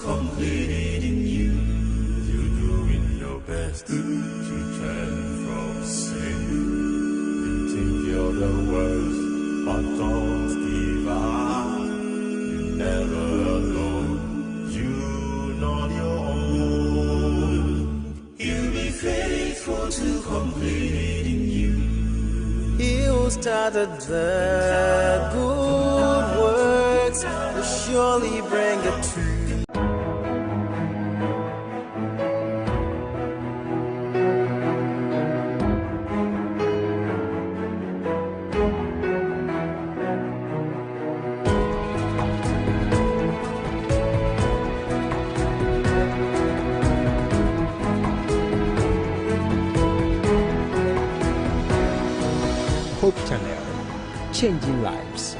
complete in you. You're doing your best to turn from sin. You think you're the worst, but don't give up. You're never alone. You're not your own. He'll be faithful to complete in you. He who started the good works will surely bring it to. Hope Channel, changing lives.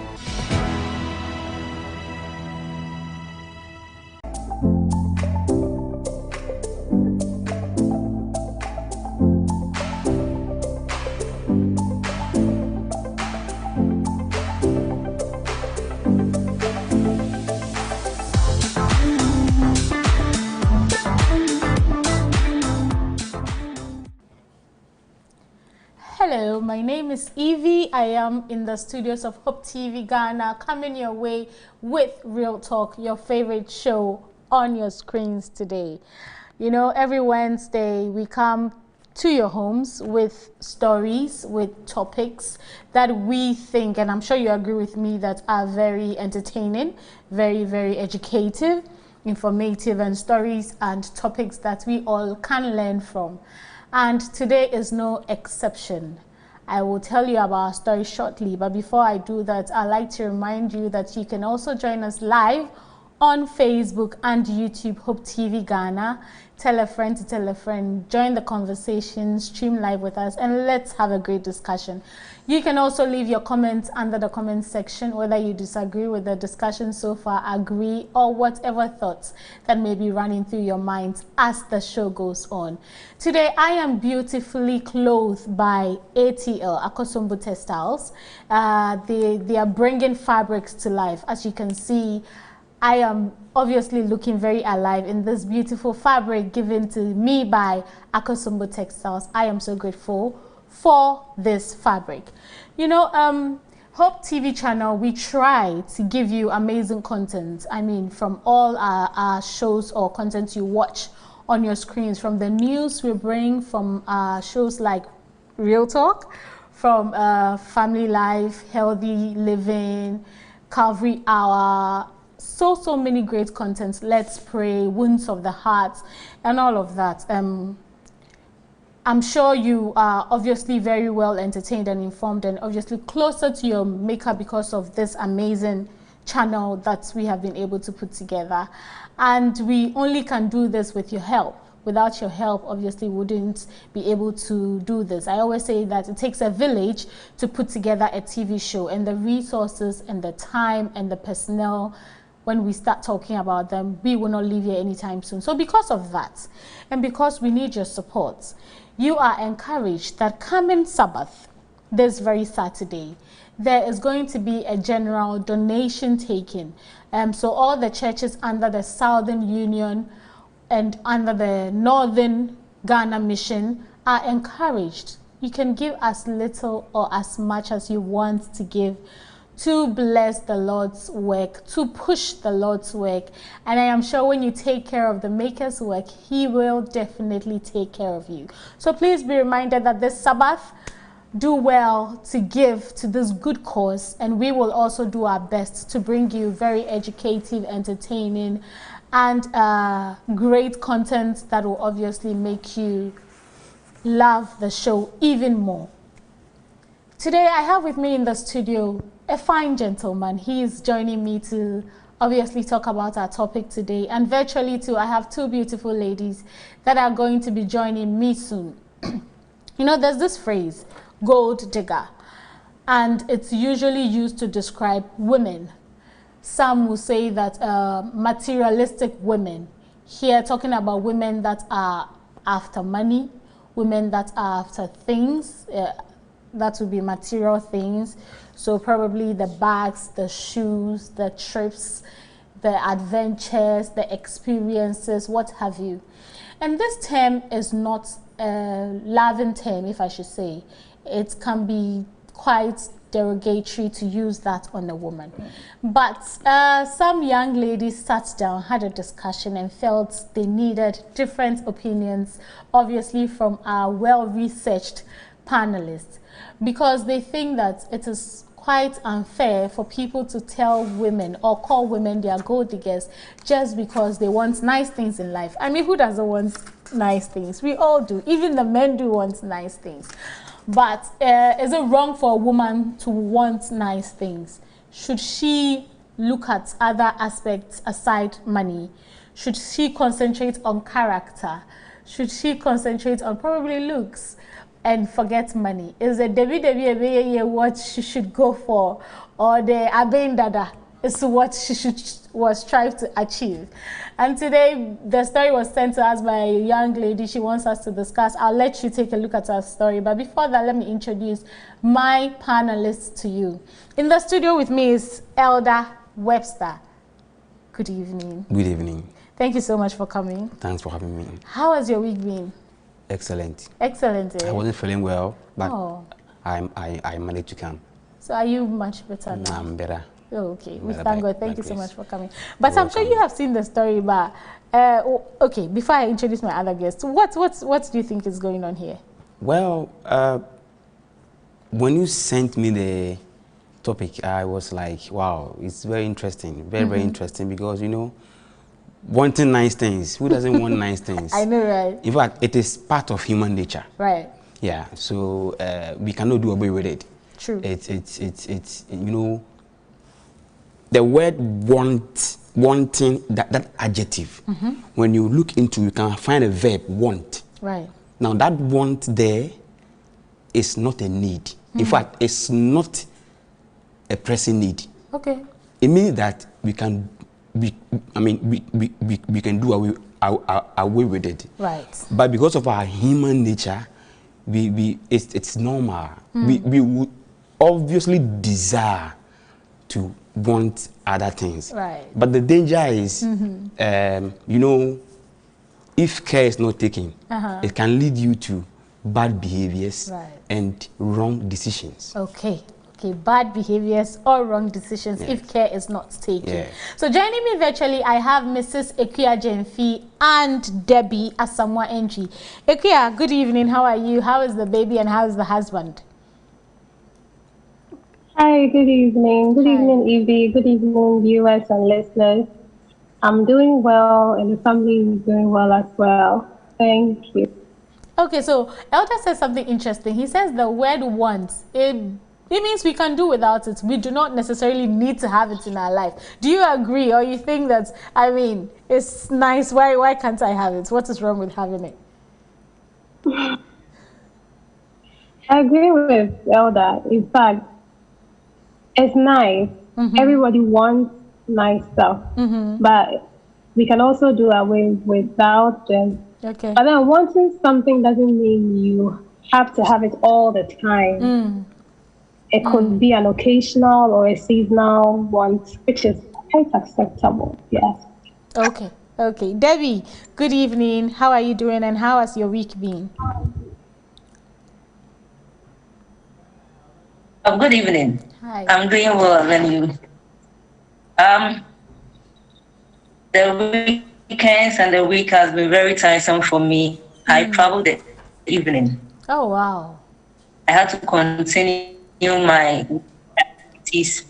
Hello, my name is Evie. I am in the studios of Hope TV Ghana, coming your way with Real Talk, your favorite show on your screens today. You know, every Wednesday we come to your homes with stories, with topics that we think, and I'm sure you agree with me, that are very entertaining, very, very educative, informative, and stories and topics that we all can learn from. And today is no exception. I will tell you about our story shortly, but before I do that, I'd like to remind you that you can also join us live on Facebook and YouTube, Hope TV Ghana. Tell a friend to tell a friend, join the conversation, stream live with us, and let's have a great discussion. You can also leave your comments under the comment section, whether you disagree with the discussion so far, agree, or whatever thoughts that may be running through your minds as the show goes on. Today, I am beautifully clothed by ATL, Akosombo Textiles. They are bringing fabrics to life. As you can see, I am obviously looking very alive in this beautiful fabric given to me by Akosombo Textiles. I am so grateful for this fabric. You know, Hope TV channel, we try to give you amazing content. I mean, from all our shows or content you watch on your screens, from the news we bring, from shows like Real Talk, from Family Life, Healthy Living, Calvary Hour, so many great contents. Let's Pray, Wounds of the Heart, and all of that. I'm sure you are obviously very well entertained and informed, and obviously closer to your maker because of this amazing channel that we have been able to put together. And we only can do this with your help. Without your help, obviously, we wouldn't be able to do this. I always say that it takes a village to put together a TV show, and the resources and the time and the personnel, when we start talking about them, we will not leave here anytime soon. So because of that, and because we need your support, you are encouraged that coming Sabbath, this very Saturday, there is going to be a general donation taken. So all the churches under the Southern Union and under the Northern Ghana Mission are encouraged. You can give as little or as much as you want to give to bless the Lord's work, to push the Lord's work. And I am sure when you take care of the Maker's work, He will definitely take care of you. So please be reminded that this Sabbath, do well to give to this good cause, and we will also do our best to bring you very educative, entertaining, and great content that will obviously make you love the show even more. Today I have with me in the studio a fine gentleman. He is joining me to obviously talk about our topic today, and virtually too I have two beautiful ladies that are going to be joining me soon. You know, there's this phrase, gold digger, and it's usually used to describe women. Some will say that materialistic women. Here talking about women that are after money, women that are after things, that would be material things. So probably the bags, the shoes, the trips, the adventures, the experiences, what have you. And this term is not a loving term, if I should say. It can be quite derogatory to use that on a woman. But some young ladies sat down, had a discussion, and felt they needed different opinions, obviously from our well-researched panelists, because they think that it is quite unfair for people to tell women or call women their gold diggers just because they want nice things in life. I mean, who doesn't want nice things? We all do. Even the men do want nice things. But is it wrong for a woman to want nice things? Should she look at other aspects aside money? Should she concentrate on character? Should she concentrate on probably looks and forget money? Is it Debbie what she should go for, or the Aben Dada is what she should strive to achieve? And today the story was sent to us by a young lady. She wants us to discuss. I'll let you take a look at her story, but before that, let me introduce my panelists to you. In the studio with me is Elder Webster. Good evening. Good evening. Thank you so much for coming. Thanks for having me. How has your week been? Excellent. Excellent. I wasn't feeling well, but oh. I managed to come. So are you much better now? I'm better. Oh, okay. We Better thank by- God. Thank by you so grace. much for coming. But You're I'm sure welcome. you have seen the story, but okay, before I introduce my other guests, what do you think is going on here? Well, when you sent me the topic, I was like, wow, it's very interesting. Very, very interesting, because, you know, wanting nice things. Who doesn't want nice things? I know, right? In fact, it is part of human nature. Right. Yeah, so we cannot do away with it. True. It's you know, the word wanting, that adjective, when you look into, you can find a verb, want. Right. Now that want there is not a need. In fact, it's not a pressing need. Okay. It means that we can we can do away with it. Right. But because of our human nature, it's normal. We would obviously desire to want other things. Right. But the danger is, you know, if care is not taken, it can lead you to bad behaviors and wrong decisions. Okay. Okay, bad behaviors or wrong decisions if care is not taken. Yeah. So joining me virtually, I have Mrs. Ekuya Jenfi and Debbie Asamoah Entry. Ekuya, good evening. How are you? How is the baby and how is the husband? Hi, good evening. Good evening, Evie. Good evening, viewers and listeners. I'm doing well, and the family is doing well as well. Thank you. Okay, so Elder says something interesting. He says the word want, it means we can do without it. We do not necessarily need to have it in our life. Do you agree, or you think that, I mean, it's nice, why can't I have it? What is wrong with having it? I agree with Elder. In fact, it's nice. Everybody wants nice stuff, but we can also do away without them. Okay. But then wanting something doesn't mean you have to have it all the time. It could be an occasional or a seasonal want, which is quite acceptable. Yes. Okay. Okay. Debbie, good evening. How are you doing and how has your week been? Good evening. Hi. I'm doing well, and you? The weekends and the week has been very tiresome for me. I traveled the evening. Oh, wow. I had to continue my activities,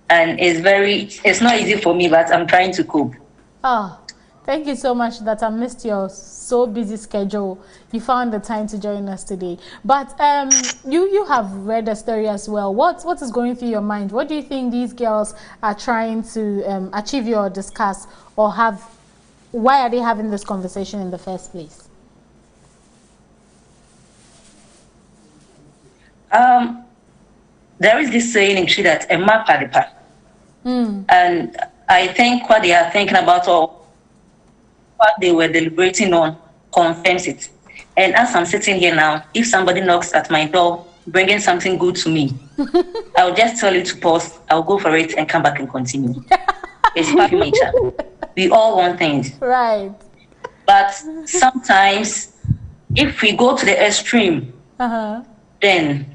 and it's not easy for me, but I'm trying to cope. Oh, thank you so much that I missed your so busy schedule. You found the time to join us today. But you have read a story as well. What is going through your mind? What do you think these girls are trying to achieve or discuss, or have? Why are they having this conversation in the first place? There is this saying in Tree that a map padipa. And I think what they are thinking about, or what they were deliberating on, confirms it. And as I'm sitting here now, if somebody knocks at my door bringing something good to me, I'll just tell you to pause, I'll go for it and come back and continue. It's part of human nature. We all want things. Right. But sometimes, if we go to the extreme, then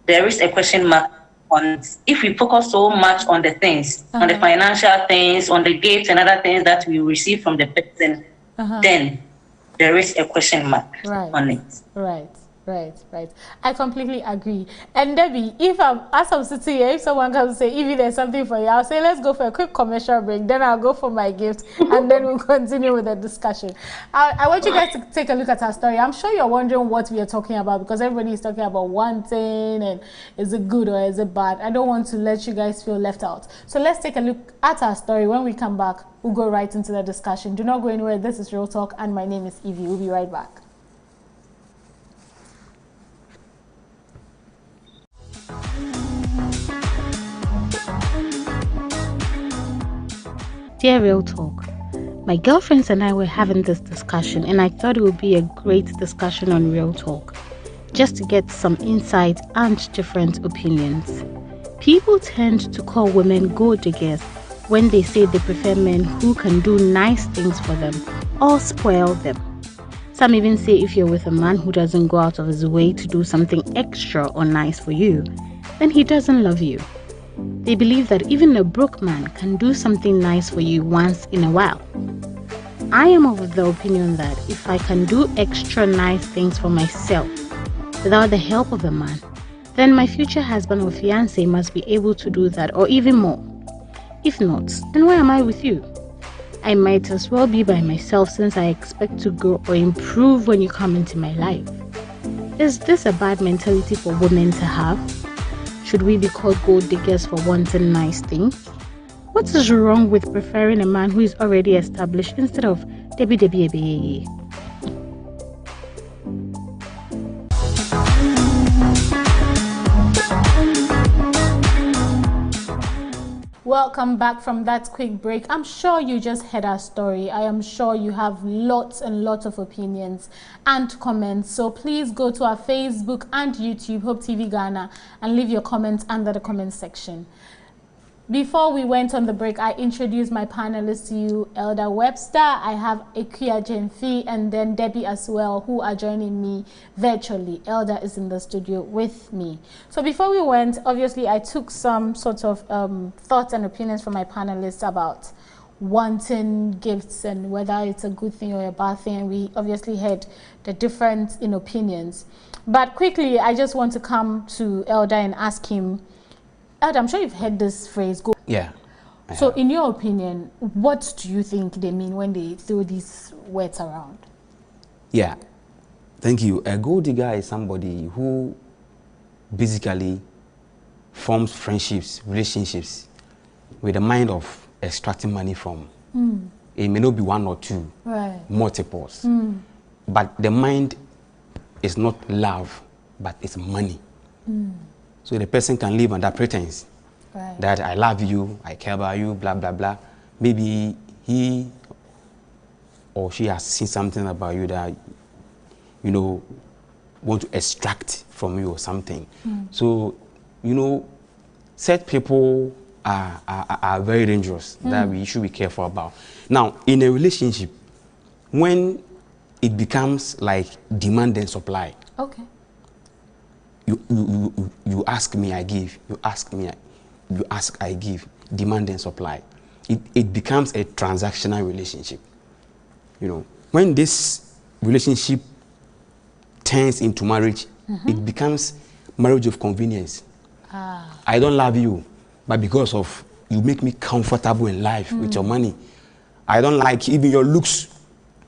there is a question mark on it. If we focus so much on the things, on the financial things, on the gifts and other things that we receive from the person, then there is a question mark on it. Right. I completely agree. And Debbie, as I'm sitting here, if someone comes and say, Evie, there's something for you, I'll say, let's go for a quick commercial break. Then I'll go for my gift, and then we'll continue with the discussion. I want you guys to take a look at our story. I'm sure you're wondering what we are talking about, because everybody is talking about one thing, and is it good or is it bad? I don't want to let you guys feel left out. So let's take a look at our story. When we come back, we'll go right into the discussion. Do not go anywhere. This is Real Talk, and my name is Evie. We'll be right back. Dear Real Talk, my girlfriends and I were having this discussion, and I thought it would be a great discussion on Real Talk, just to get some insight and different opinions. People tend to call women gold diggers when they say they prefer men who can do nice things for them or spoil them. Some even say if you're with a man who doesn't go out of his way to do something extra or nice for you, then he doesn't love you. They believe that even a broke man can do something nice for you once in a while. I am of the opinion that if I can do extra nice things for myself without the help of a man, then my future husband or fiancé must be able to do that or even more. If not, then why am I with you? I might as well be by myself, since I expect to grow or improve when you come into my life. Is this a bad mentality for women to have? Should we be called gold diggers for wanting nice things? What is wrong with preferring a man who is already established instead of Debbie? Welcome back from that quick break. I'm sure you just heard our story. I am sure you have lots and lots of opinions and comments. So please go to our Facebook and YouTube, Hope TV Ghana, and leave your comments under the comment section. Before we went on the break, I introduced my panelists to you, Elder Webster. I have Ekuya Jenfi and then Debbie as well, who are joining me virtually. Elder is in the studio with me. So before we went, obviously I took some sort of thoughts and opinions from my panelists about wanting gifts and whether it's a good thing or a bad thing. And we obviously had the difference in opinions. But quickly, I just want to come to Elder and ask him, Elder, I'm sure you've heard this phrase. Yeah. So in your opinion, what do you think they mean when they throw these words around? Yeah. Thank you. A gold digger is somebody who basically forms friendships, relationships with the mind of extracting money from. It may not be one or two, multiples. But the mind is not love, but it's money. So the person can live under pretense that I love you, I care about you, blah, blah, blah. Maybe he or she has seen something about you that, you know, want to extract from you or something. So, you know, such people are very dangerous that we should be careful about. Now, in a relationship, when it becomes like demand and supply, you ask me, I give. You ask me, you ask, I give. Demand and supply. It becomes a transactional relationship. You know, when this relationship turns into marriage, it becomes marriage of convenience. I don't love you, but because of you make me comfortable in life with your money. I don't like even your looks.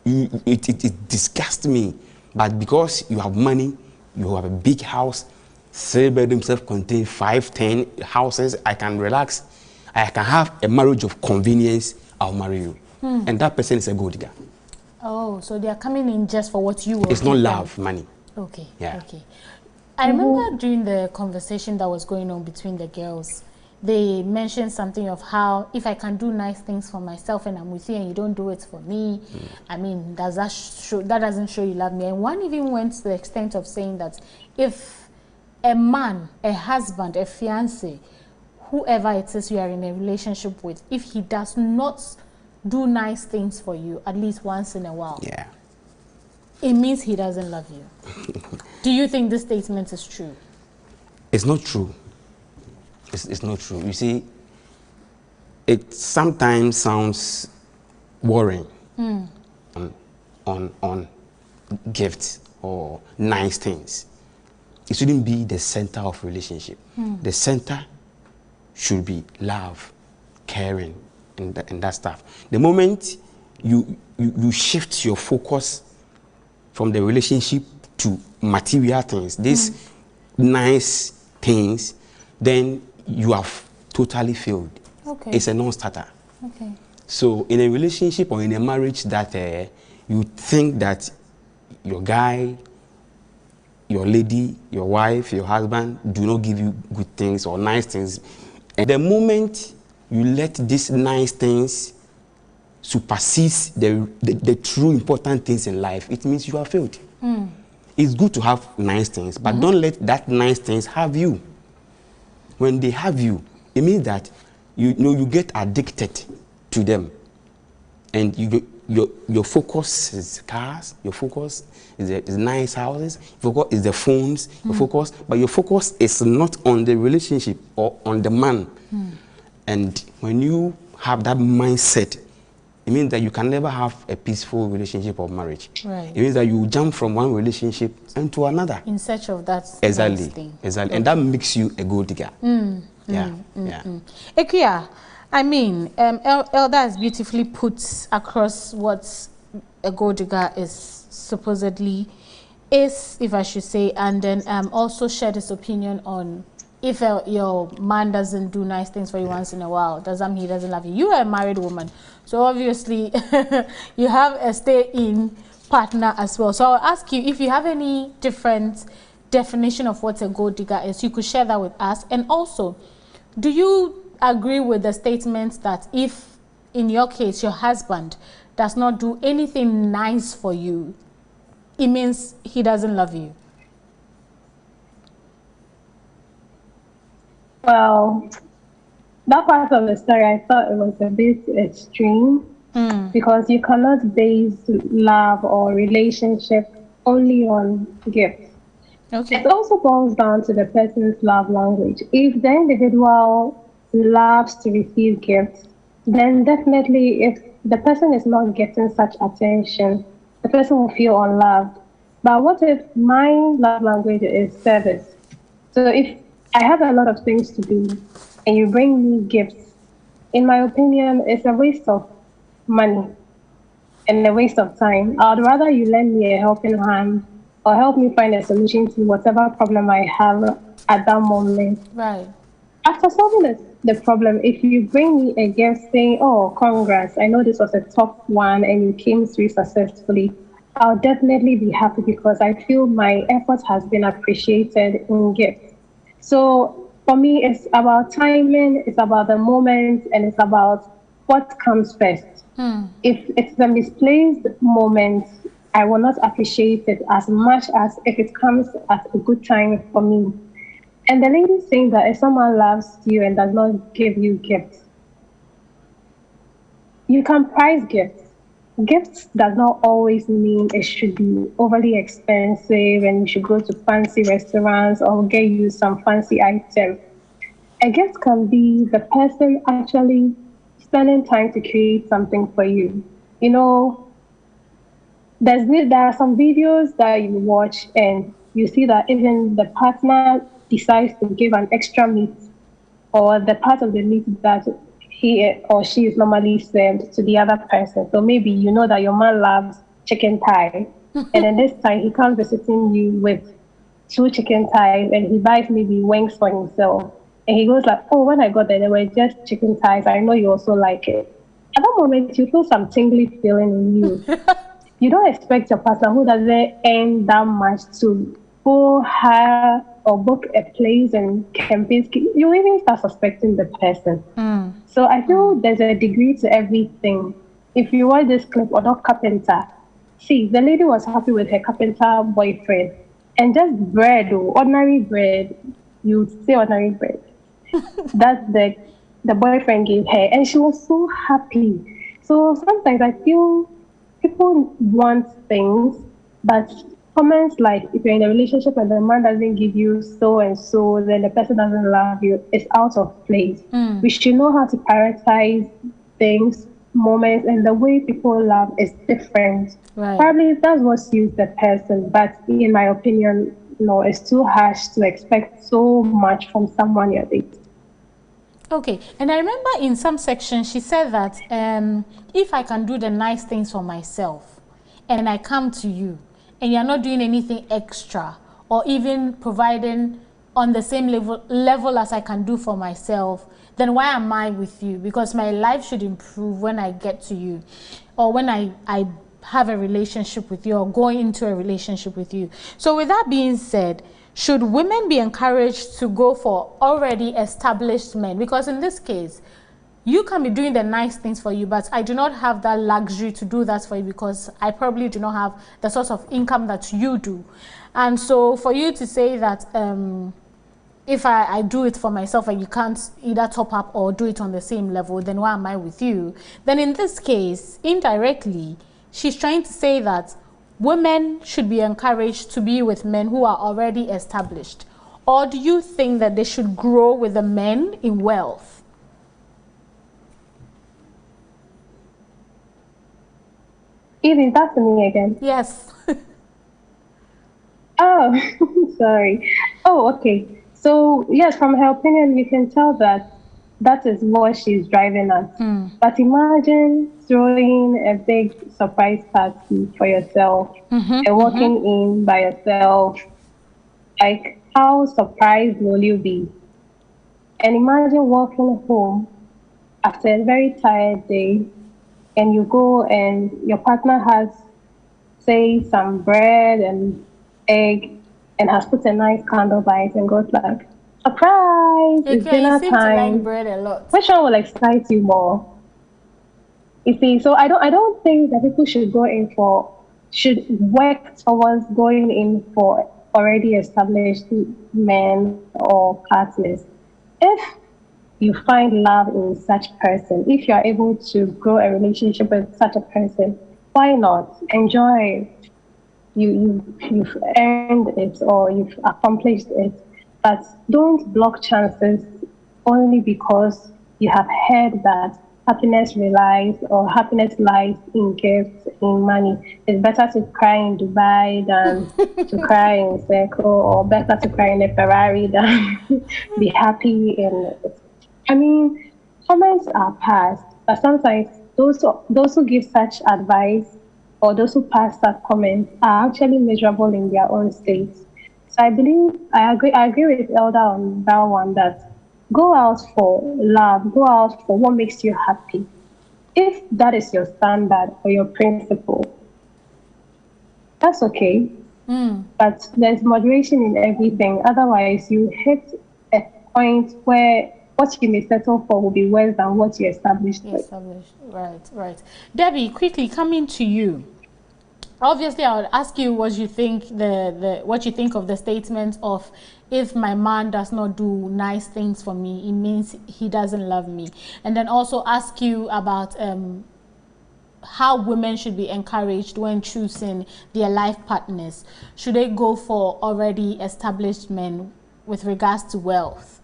It disgusts me, but because you have money, you have a big house, 3-bedroom, self-contained, 5-10 houses, I can relax. I can have a marriage of convenience. I'll marry you. And that person is a gold digger. Oh, so they are coming in just for what you want. It's not love, money. Okay. Yeah. Okay. I remember during the conversation that was going on between the girls, they mentioned something of how if I can do nice things for myself and I'm with you and you don't do it for me, I mean, does that show, that doesn't show you love me? And one even went to the extent of saying that if a man, a husband, a fiancé whoever it is you are in a relationship with, if he does not do nice things for you at least once in a while, Yeah. it means he doesn't love you. Do you think this statement is true? It's not true. It's not true. You see, it sometimes sounds worrying on gifts or nice things. It shouldn't be the center of relationship. The center should be love, caring, and that stuff. The moment you shift your focus from the relationship to material things, these nice things, then you have totally failed. Okay. It's a non-starter. Okay. So in a relationship or in a marriage that you think that your guy, your lady, your wife, your husband do not give you good things or nice things, and the moment you let these nice things supersede the true important things in life, it means you have failed. It's good to have nice things, but don't let that nice things have you. When they have you, it means that you get addicted to them, and your focus is cars, your focus is nice houses, your focus is the phones, your focus, but your focus is not on the relationship or on the man. And when you have that mindset, it means that you can never have a peaceful relationship or marriage. Right. It means that you jump from one relationship into another. In search of that Exactly. nice thing. Exactly. Okay. And that makes you a gold digger. Yeah. Ekuya, I mean, Elder has beautifully put across what a gold digger is supposedly is, if I should say, and then also shared his opinion on if your man doesn't do nice things for you once in a while, does that mean he doesn't love you? You are a married woman, so obviously you have a stay-in partner as well. So I'll ask you if you have any different definition of what a gold digger is. You could share that with us. And also, do you agree with the statement that if, in your case, your husband does not do anything nice for you, it means he doesn't love you? Well, that part of the story, I thought it was a bit extreme because you cannot base love or relationship only on gifts. Okay. It also boils down to the person's love language. If the individual loves to receive gifts, then definitely if the person is not getting such attention, the person will feel unloved. But what if my love language is service? So if I have a lot of things to do and you bring me gifts, in my opinion, it's a waste of money and a waste of time. I'd rather you lend me a helping hand or help me find a solution to whatever problem I have at that moment. Right. After solving the problem, if you bring me a gift saying, oh, congrats, I know this was a tough one and you came through successfully, I'll definitely be happy because I feel my effort has been appreciated in gifts. So for me, it's about timing, it's about the moment, and it's about what comes first. If it's a misplaced moment, I will not appreciate it as much as if it comes at a good time for me. And the lady saying that if someone loves you and does not give you gifts, you can price gifts. Gifts does not always mean it should be overly expensive and you should go to fancy restaurants or get you some fancy item. A gift can be the person actually spending time to create something for you. You know, there are some videos that you watch and you see that even the partner decides to give an extra meat or the part of the meat that he or she is normally served to the other person. So maybe you know that your man loves chicken thigh, and then this time he comes visiting you with 2 chicken thighs, and he buys maybe wings for himself. And he goes like, oh, when I got there, they were just chicken thighs. I know you also like it. At that moment, you feel some tingly feeling in you. You don't expect your partner who doesn't earn that much to go hire or book a place and Kempinski. You even start suspecting the person. So I feel there's a degree to everything. If you watch this clip or not carpenter, see, the lady was happy with her carpenter boyfriend. And just bread, or ordinary bread, you say ordinary bread. that the boyfriend gave her, and she was so happy. So sometimes I feel people want things, but comments like if you're in a relationship and the man doesn't give you so and so, then the person doesn't love you, it's out of place. We should know how to prioritize things, moments, and the way people love is different. Right. Probably that's what suits the person, but in my opinion, no, it's too harsh to expect so much from someone you're dating. Okay, and I remember in some section she said that if I can do the nice things for myself and I come to you and you're not doing anything extra or even providing on the same level as I can do for myself, then why am I with you? Because my life should improve when I get to you or when I have a relationship with you or going into a relationship with you. So with that being said, should women be encouraged to go for already established men? Because in this case, you can be doing the nice things for you, but I do not have that luxury to do that for you because I probably do not have the source of income that you do. And so for you to say that if I do it for myself and you can't either top up or do it on the same level, then why am I with you? Then in this case, indirectly, she's trying to say that women should be encouraged to be with men who are already established. Or do you think that they should grow with the men in wealth? Evie, that's me again. Yes. Oh, sorry. Oh, okay. So, yes, from her opinion, you can tell that that is what she's driving at. But imagine throwing a big surprise party for yourself and walking in by yourself. Like, how surprised will you be? And imagine walking home after a very tired day and you go and your partner has, say, some bread and egg and has put a nice candle by it and goes like, surprise, it's Okay, you dinner seem to like time. bread a lot. Which one will excite you more? You see, so I don't think that people should work towards going in for already established men or partners. If you find love in such person, if you are able to grow a relationship with such a person, why not enjoy? You've earned it or you've accomplished it, but don't block chances only because you have heard that happiness relies or happiness lies in gifts, in money. It's better to cry in Dubai than to cry in Seco, or better to cry in a Ferrari than be happy in. I mean, comments are passed, but sometimes those who give such advice or those who pass that comment are actually miserable in their own states. So I agree with Elder on that one that go out for love, go out for what makes you happy. If that is your standard or your principle, that's okay. But there's moderation in everything. Otherwise, you hit a point where what you may settle for will be worse than what you established with. Established. Right. Debbie, quickly coming to you. Obviously, I would ask you what you think what you think of the statement of if my man does not do nice things for me, it means he doesn't love me. And then also ask you about how women should be encouraged when choosing their life partners. Should they go for already established men with regards to wealth?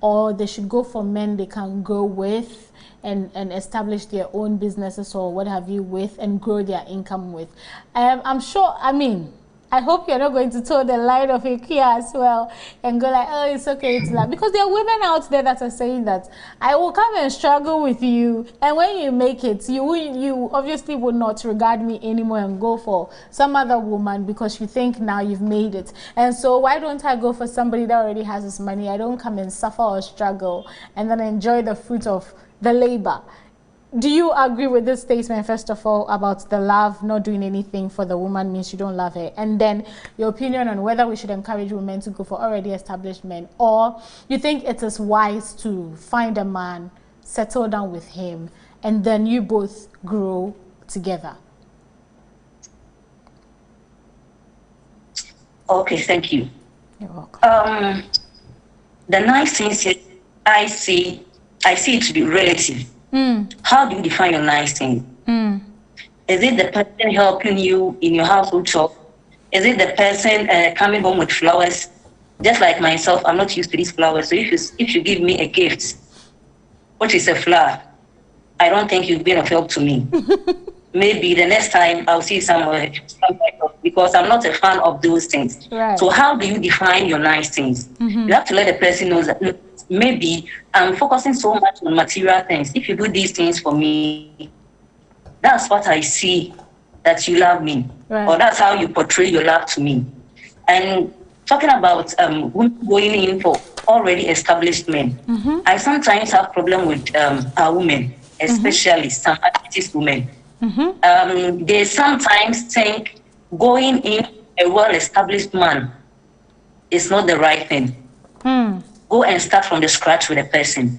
Or they should go for men they can go with and establish their own businesses or what have you with and grow their income with. I'm sure, I hope you're not going to toe the line of IKEA as well and go like, oh, it's okay to love. Because there are women out there that are saying that I will come and struggle with you, and when you make it, you obviously will not regard me anymore and go for some other woman because you think now you've made it. And so why don't I go for somebody that already has this money? I don't come and suffer or struggle and then enjoy the fruit of the labor. Do you agree with this statement, first of all, about the love not doing anything for the woman means you don't love her? And then your opinion on whether we should encourage women to go for already established men, or you think it is wise to find a man, settle down with him, and then you both grow together? Okay, thank you. You're welcome. The nice things I see it to be relative. How do you define your nice thing? Is it the person helping you in your household chore? Is it the person coming home with flowers? Just like myself, I'm not used to these flowers. So if you give me a gift, which is a flower, I don't think you've been of help to me. Maybe the next time I'll see somewhere because I'm not a fan of those things. Right. So how do you define your nice things? You have to let the person know that maybe I'm focusing so much on material things. If you do these things for me, that's what I see that you love me. Right. Or that's how you portray your love to me. And talking about going in for already established men, I sometimes have problem with our women, especially some activist women. They sometimes think going in a well-established man is not the right thing. Go and start from the scratch with a person.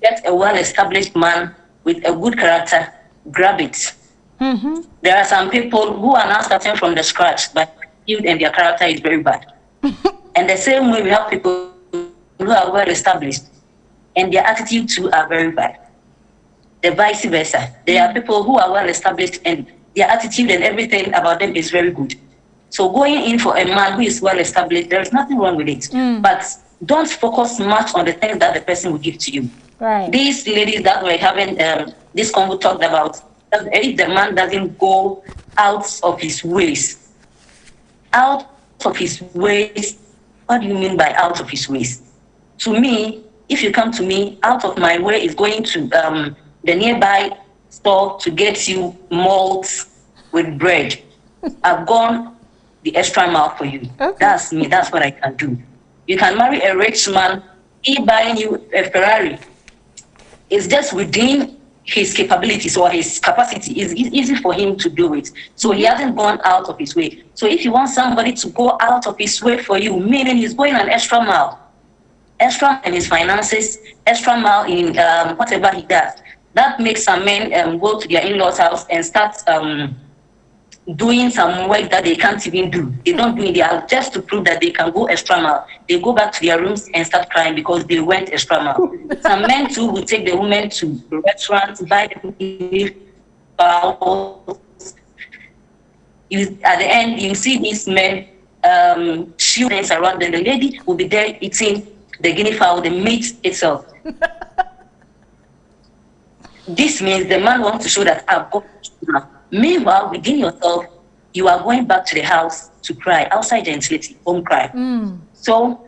Get a well-established man with a good character, grab it. There are some people who are now starting from the scratch, but and their character is very bad. And the same way we have people who are well-established and their attitude too are very bad. The vice versa. There are people who are well-established and their attitude and everything about them is very good. So going in for a man who is well-established, there is nothing wrong with it. But don't focus much on the things that the person will give to you. Right. These ladies that were having this convo talked about, if the man doesn't go out of his ways, what do you mean by out of his ways? To me, if you come to me, out of my way is going to the nearby store to get you malt with bread. I've gone the extra mile for you. Okay. That's me. That's what I can do. You can marry a rich man. He buying you a Ferrari. It's just within his capabilities or his capacity. It's easy for him to do it. So he hasn't gone out of his way. So if you want somebody to go out of his way for you, meaning he's going an extra mile in his finances, extra mile in whatever he does, that makes some men go to their in-laws' house and start doing some work that they can't even do. They don't do it just to prove that they can go extra mile. They go back to their rooms and start crying because they went extra mile. Some men too will take the women to restaurants, buy them bowls. At the end, you see these men shooting around, and the lady will be there eating the guinea fowl, the meat itself. This means the man wants to show that I've got enough. Meanwhile, within yourself, you are going back to the house to cry, outside gentility, home cry. So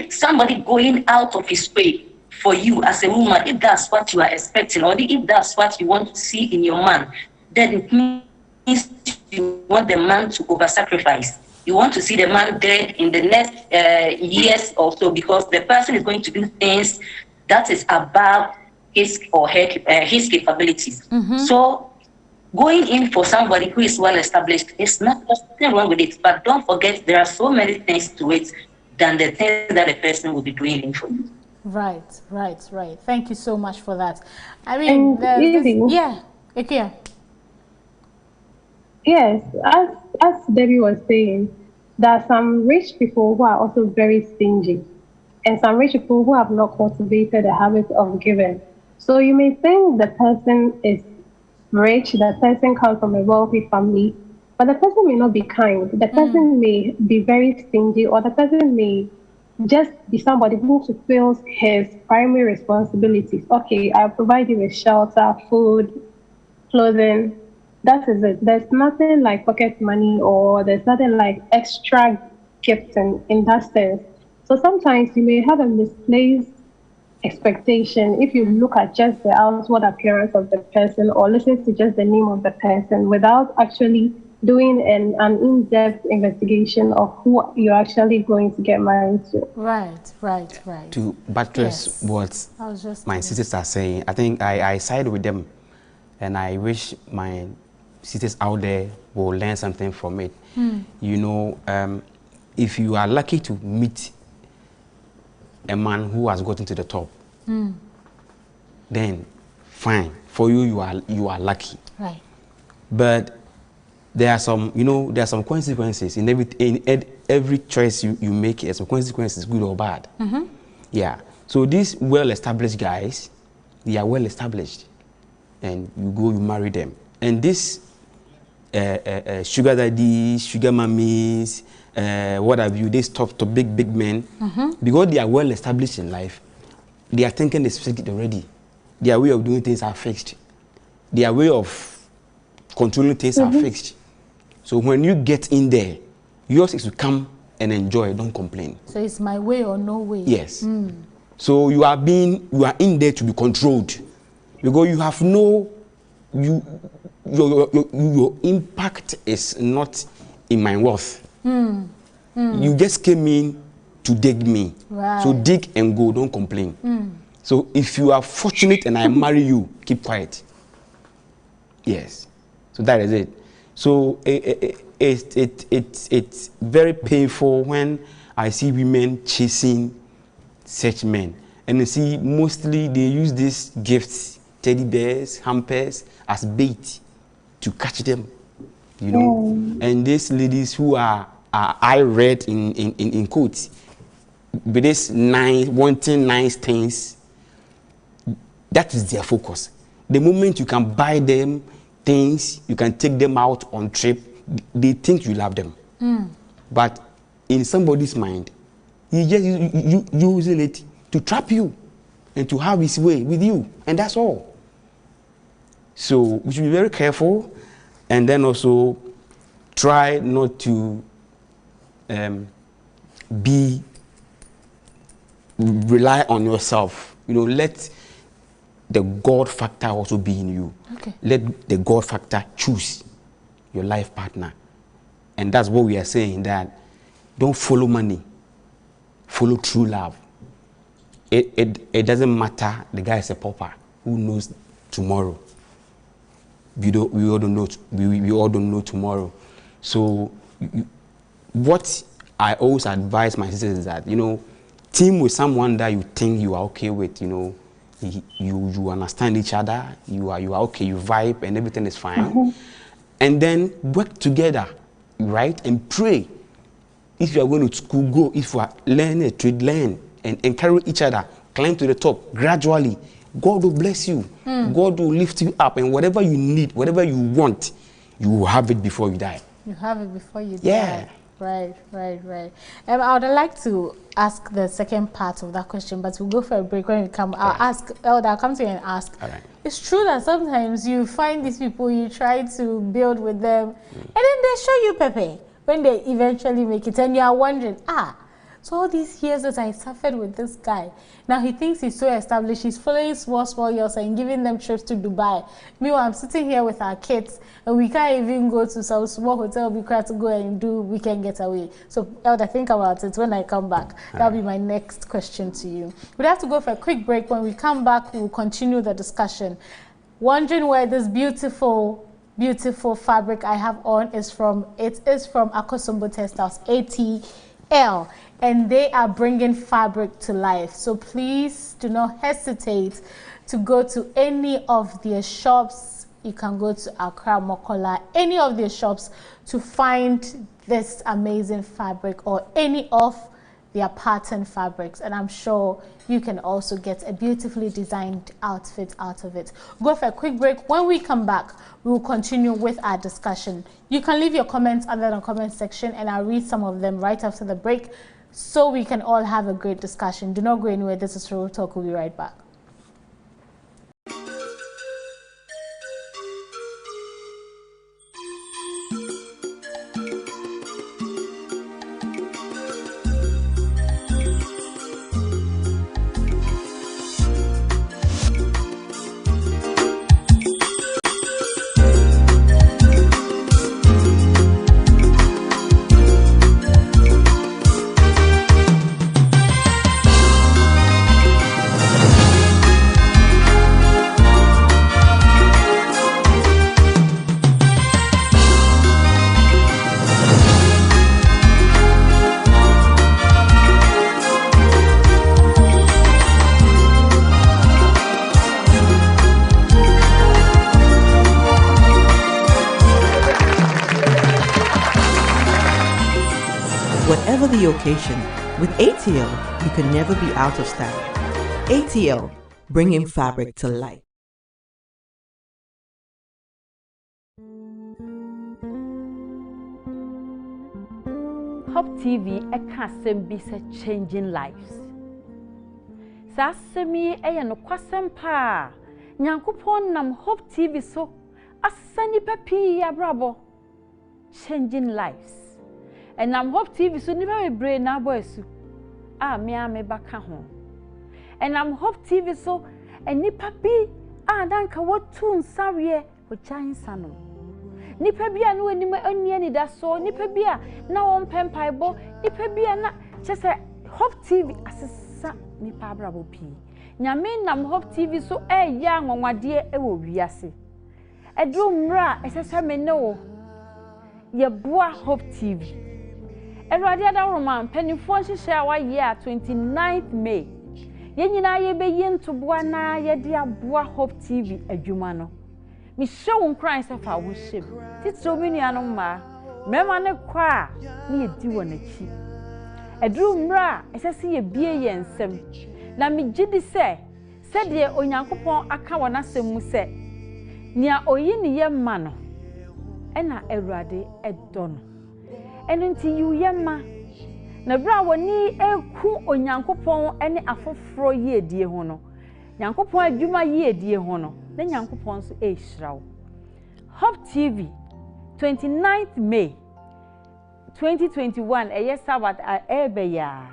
somebody going out of his way for you as a woman, if that's what you are expecting, or if that's what you want to see in your man, then it means you want the man to over-sacrifice. You want to see the man dead in the next years or so, because the person is going to do things that is above his or her his capabilities. So going in for somebody who is well established is nothing wrong with it. But don't forget, there are so many things to it than the things that the person will be doing in for you. Right. Thank you so much for that. I mean, okay. Yes, as Debbie was saying, there are some rich people who are also very stingy, and some rich people who have not cultivated the habit of giving. So you may think the person is rich, the person comes from a wealthy family, but the person may not be kind. The person may be very stingy, or the person may just be somebody who fulfills his primary responsibilities. Okay, I'll provide you with shelter, food, clothing. That is it. There's nothing like pocket money, or there's nothing like extra gifting in that sense. So sometimes you may have a misplaced expectation if you look at just the outward appearance of the person, or listen to just the name of the person without actually doing an in-depth investigation of who you're actually going to get married to. Right. To buttress what my sisters are saying, I think I side with them, and I wish my sisters out there will learn something from it. You know, if you are lucky to meet a man who has gotten to the top, then fine, for you, you are lucky. Right. But there are some, there are some consequences in every choice you make. There's some consequences, good or bad. Yeah. So these well-established guys, they are well-established, and you go, you marry them. And this sugar daddies, sugar mummies, what have you, they stop to big men, because they are well-established in life. They are thinking it's fixed already. Their way of doing things are fixed. Their way of controlling things are fixed. So when you get in there, yours is to come and enjoy, don't complain. So it's my way or no way. Yes. So you are in there to be controlled, because you have no, your impact is not in my worth. You just came in to dig me. Right. So dig and go, don't complain. So if you are fortunate and I marry you, keep quiet. Yes. So that is it. So it's very painful when I see women chasing such men. And you see, mostly they use these gifts, teddy bears, hampers, as bait to catch them, you know. And these ladies who are I read in quotes, with this wanting nice things, that is their focus. The moment you can buy them things, you can take them out on trip, they think you love them. But in somebody's mind, he just using it to trap you and to have his way with you, and that's all. So we should be very careful, and then also try not to rely on yourself. You know, let the God factor also be in you. Okay. Let the God factor choose your life partner. And that's what we are saying, that don't follow money, follow true love. It doesn't matter the guy is a pauper, who knows tomorrow. We all don't know. We all don't know tomorrow. So what I always advise my sisters is that, you know, team with someone that you think you are okay with. You know, you understand each other. You are okay. You vibe and everything is fine. And then work together, right? And pray. If you are going to school, go. If you are learning a trade, learn and encourage each other. Climb to the top gradually. God will bless you. God will lift you up, and whatever you need, whatever you want, you will have it before you die. You have it before you Yeah. die. Right. I would like to ask the second part of that question, but we'll go for a break. When we come, I'll ask Elder. I'll come to you and ask. All right. It's true that sometimes you find these people, you try to build with them, and then they show you pepe when they eventually make it, and you are wondering, so all these years that I suffered with this guy, now he thinks he's so established, he's following small girls and giving them trips to Dubai. Meanwhile, I'm sitting here with our kids, and we can't even go to some small hotel we try to go and do weekend getaway. So, Elder, think about it when I come back. That'll be my next question to you. We'll have to go for a quick break. When we come back, we'll continue the discussion. Wondering where this beautiful fabric I have on is from. It is from Akosombo Textiles, ATL. And they are bringing fabric to life. So please do not hesitate to go to any of their shops. You can go to Accra, Mokola, any of their shops to find this amazing fabric or any of their pattern fabrics. And I'm sure you can also get a beautifully designed outfit out of it. Go for a quick break. When we come back, we will continue with our discussion. You can leave your comments under the comment section, and I'll read some of them right after the break, so we can all have a great discussion. Do not go anywhere. This is Real Talk. We'll be right back. Whatever the occasion, With ATL, you can never be out of style. ATL, bringing fabric to life. Hope TV can be changing lives. Sasemi no kwasempa. Nyankopon nam Hope TV so asani papi ya brabo changing lives. And nam Hope TV so nipa bebre na boesu. Me baka ho. And nam Hope TV so nipa bi danka wotu nsawe ho chan sano. Nipa bia no anim anie ni da so nipa bia na won pempaibo nipa bia na chese Hope TV asesa nipa abrabo pi nyame nam Hope TV so ya nwanwade wo wiase edru mra esese me ne wo ye boa Hope TV Erade adawroma penifo nhihye a waye a 29th May ye nyina ye be yinto boa na ye de aboa Hope TV adwuma no mi show nkran se fa wo hyem titiro mi nua no ma mema ne kwa na ye di wo nachi edru mra esese ye bie ye nsem na mi gidi se de onyankopon aka wona asem mu se nia oyi ne ye ma no ena Erade edo no eno nti yu ye ma na bra woni eku onyankopon ene afoforo ye die ho no nyankopon adwuma ye die ho no na nyankopon so ehirawo Hope TV 29th May 2021 eye Sabbath ebeya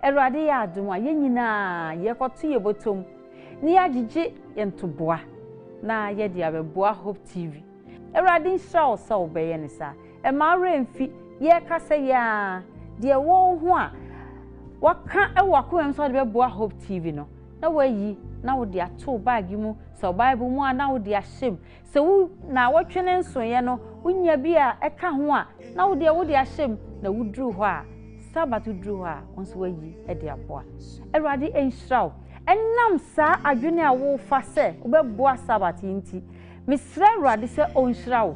Erade ya aduma ye nyina ye koto ye botom ni agige ye ntoboa na ye de abeboa Hope TV Erade nhyira so obeye ne sa e ma remfi ye kasa ya de wo ho a waka e wakoem so de beboa Hope TV no na wayi na wo de ato bag mu so Bible mu na wo de ahyem se wo na wotwene nsoye no unya bi a eka ho a na wo de ahyem na wudru ho a Sabbath wudru ho a onso wayi e de aboa Erade enhyiraw enam sa adwene a wo fa se wo beboa Sabbath nti misra Erade se onhyiraw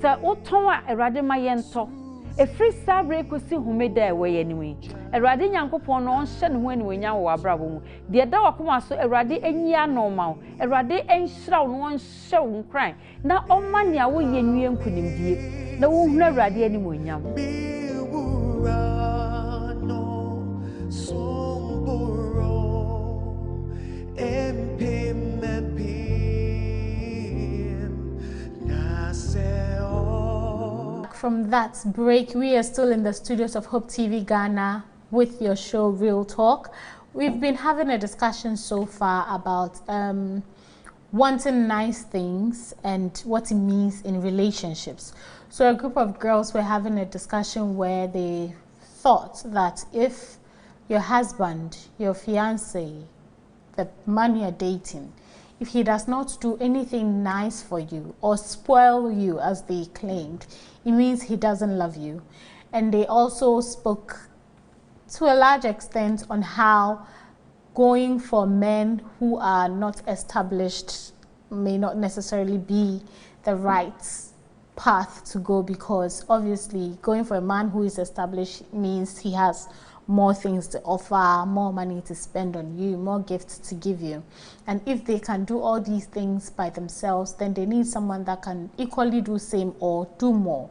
se woton a Erade ma yento efri sabre kosi humeda e we yaniwe Erade nyankopon no onhye ne ho ani wonya wo abrabo mu de da wakoma so Erade anyia no ma Erade enhyiraw no onhye wo nkran na omma ne a wo yenwie nkunimdie na wo hunu Erade ani wonyam From that break, we are still in the studios of Hope TV Ghana with your show Real Talk. We've been having a discussion so far about wanting nice things and what it means in relationships. So a group of girls were having a discussion where they thought that if your husband, your fiance, the man you're dating, if he does not do anything nice for you or spoil you, as they claimed, it means he doesn't love you. And they also spoke to a large extent on how going for men who are not established may not necessarily be the right path to go, because obviously going for a man who is established means he has more things to offer, more money to spend on you, more gifts to give you. And if they can do all these things by themselves, then they need someone that can equally do same or do more.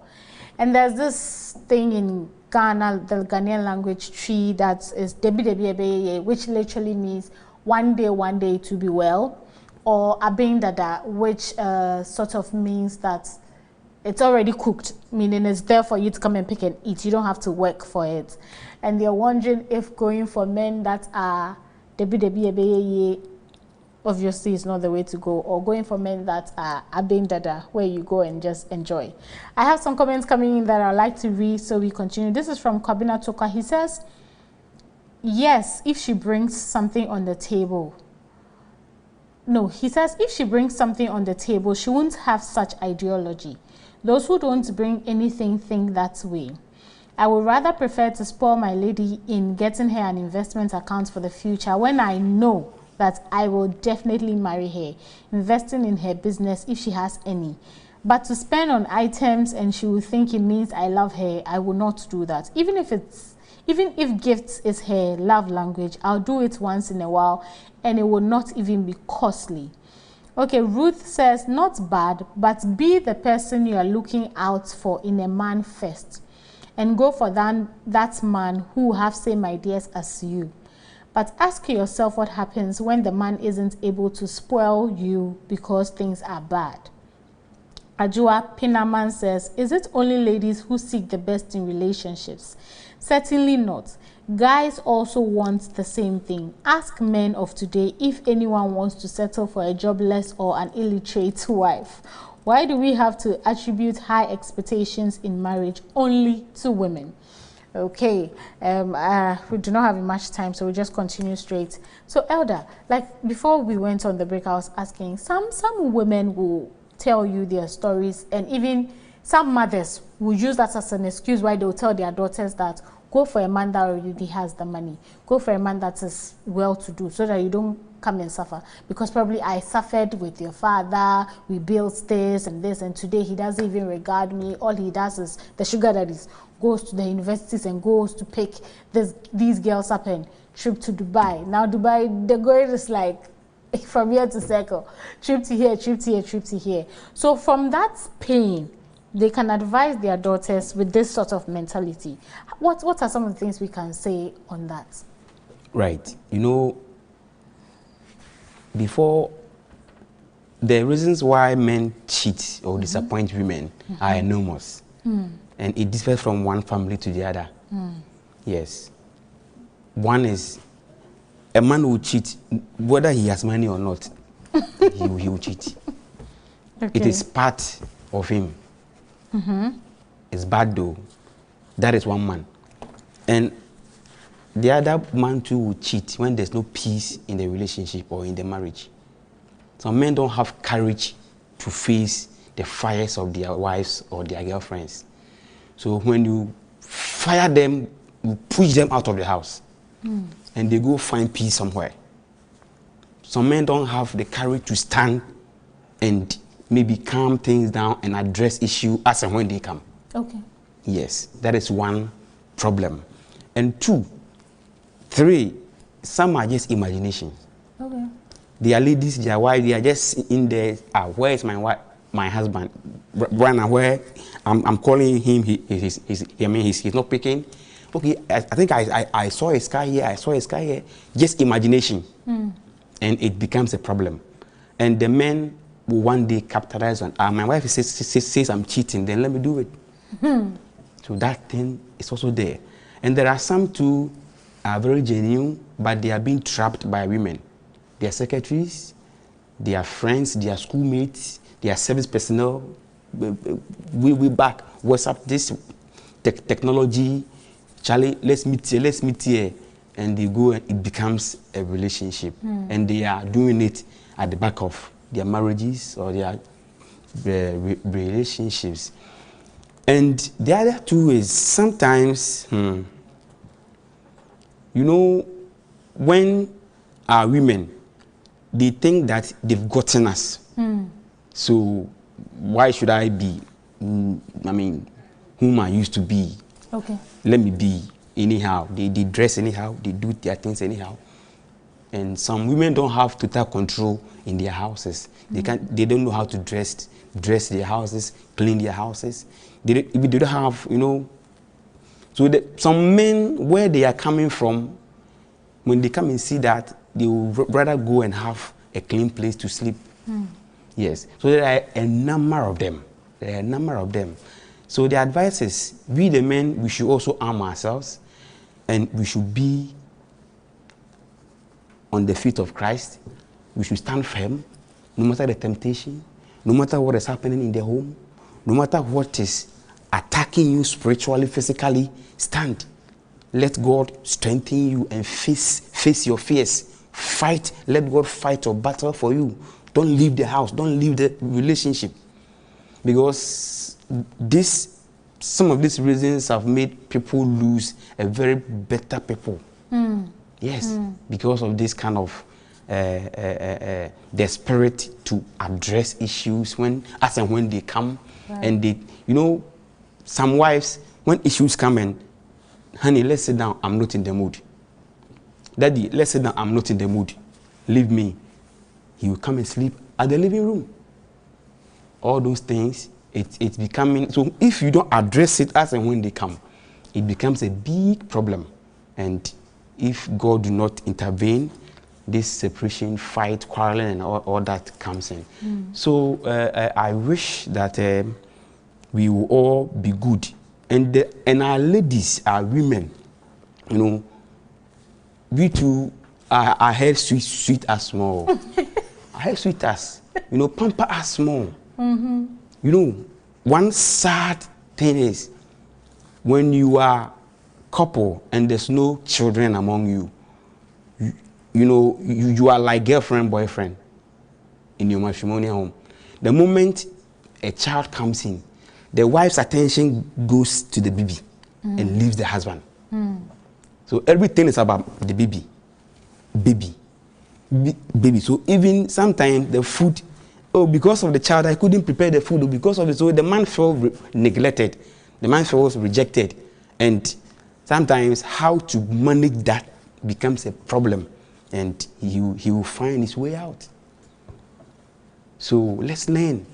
And there's this thing in Ghana, the Ghanaian language tree, that is debi, which literally means one day to be well, or abindada, which sort of means that it's already cooked, meaning it's there for you to come and pick and eat. You don't have to work for it. And they're wondering if going for men that are debi obviously is not the way to go, or going for men that are abindada, where you go and just enjoy. I have some comments coming in that I'd like to read, so we continue. This is from Kabina Toka. He says, yes, if she brings something on the table. No, he says, if she brings something on the table, she won't have such ideology. Those who don't bring anything think that way. I would rather prefer to spoil my lady in getting her an investment account for the future when I know that I will definitely marry her, investing in her business if she has any. But to spend on items and she will think it means I love her, I will not do that. Even if Even if gifts is her love language, I'll do it once in a while and it will not even be costly. Okay, Ruth says, not bad, but be the person you are looking out for in a man first. And go for that man who have same ideas as you. But ask yourself what happens when the man isn't able to spoil you because things are bad. Ajua Pinaman says, is it only ladies who seek the best in relationships? Certainly not. Guys also want the same thing. Ask men of today if anyone wants to settle for a jobless or an illiterate wife. Why do we have to attribute high expectations in marriage only to women? Okay, we do not have much time, so we'll just continue straight. So, Elder, like before we went on the break, I was asking, some women will tell you their stories, and even some mothers will use that as an excuse why they'll tell their daughters that go for a man that already has the money. Go for a man that is well-to-do so that you don't come and suffer. Because probably I suffered with your father, we built this, and today he doesn't even regard me. All he does is, the sugar daddies, goes to the universities and goes to pick these girls up and trip to Dubai. Now Dubai, the going is like from here to circle. Trip to here, trip to here, trip to here. So from that pain, they can advise their daughters with this sort of mentality. What are some of the things we can say on that? Right. You know, before, the reasons why men cheat or disappoint women are enormous. And it differs from one family to the other. Yes. One is, a man will cheat, whether he has money or not, he will cheat. Okay. It is part of him. It's bad though. That is one man. And the other man too will cheat when there's no peace in the relationship or in the marriage. Some men don't have courage to face the fires of their wives or their girlfriends. So when you fire them, you push them out of the house and they go find peace somewhere. Some men don't have the courage to stand and maybe calm things down and address issues as and when they come. Okay. Yes, that is one problem. And 2, 3, some are just imagination. Okay. They are ladies, they are wives, they are just in there. Where is my wife, my husband? Right now, where I'm calling him, he's not picking. Okay, I think I saw a sky here, I saw a sky here. Just imagination. And it becomes a problem. And the men will one day capitalize on, my wife says I'm cheating, then let me do it. So that thing is also there. And there are some too are very genuine, but they are being trapped by women. Their secretaries, their friends, their schoolmates, their service personnel. We back WhatsApp, this technology, Charlie, let's meet here. And they go and it becomes a relationship. And they are doing it at the back of their marriages or their relationships. And the other two is sometimes, you know, when our women, they think that they've gotten us. So why should I be, whom I used to be? Okay. Let me be anyhow. They dress anyhow, they do their things anyhow. And some women don't have total control in their houses. They don't know how to dress their houses, clean their houses. They don't have, you know. So some men, where they are coming from, when they come and see that, they will rather go and have a clean place to sleep. Yes. So there are a number of them. So the advice is, we the men, we should also arm ourselves, and we should be on the feet of Christ. We should stand firm, no matter the temptation, no matter what is happening in the home, no matter what is attacking you spiritually, physically, stand. Let God strengthen you and face your fears. Fight. Let God fight your battle for you. Don't leave the house. Don't leave the relationship. Because some of these reasons have made people lose a very better people. Yes, because of this kind of the spirit to address issues as and when they come. Right. And they, you know, some wives, when issues come in, honey, let's sit down, I'm not in the mood. Daddy, let's sit down, I'm not in the mood. Leave me. He will come and sleep at the living room. All those things, it's becoming, so if you don't address it as and when they come, it becomes a big problem. And if God do not intervene, this separation, fight, quarreling, and all that comes in. So I wish that we will all be good. And our ladies, our women, you know, we too, our hair sweet as small. Our hair sweet as, you know, pamper as small. You know, one sad thing is, when you are couple and there's no children among you, you know, you are like girlfriend, boyfriend in your matrimonial home. The moment a child comes in, the wife's attention goes to the baby and leaves the husband. So everything is about the baby. Baby. So even sometimes the food, because of the child, I couldn't prepare the food. Because of it, so the man felt neglected. The man feels rejected. And sometimes how to manage that becomes a problem. And he will find his way out. So let's learn.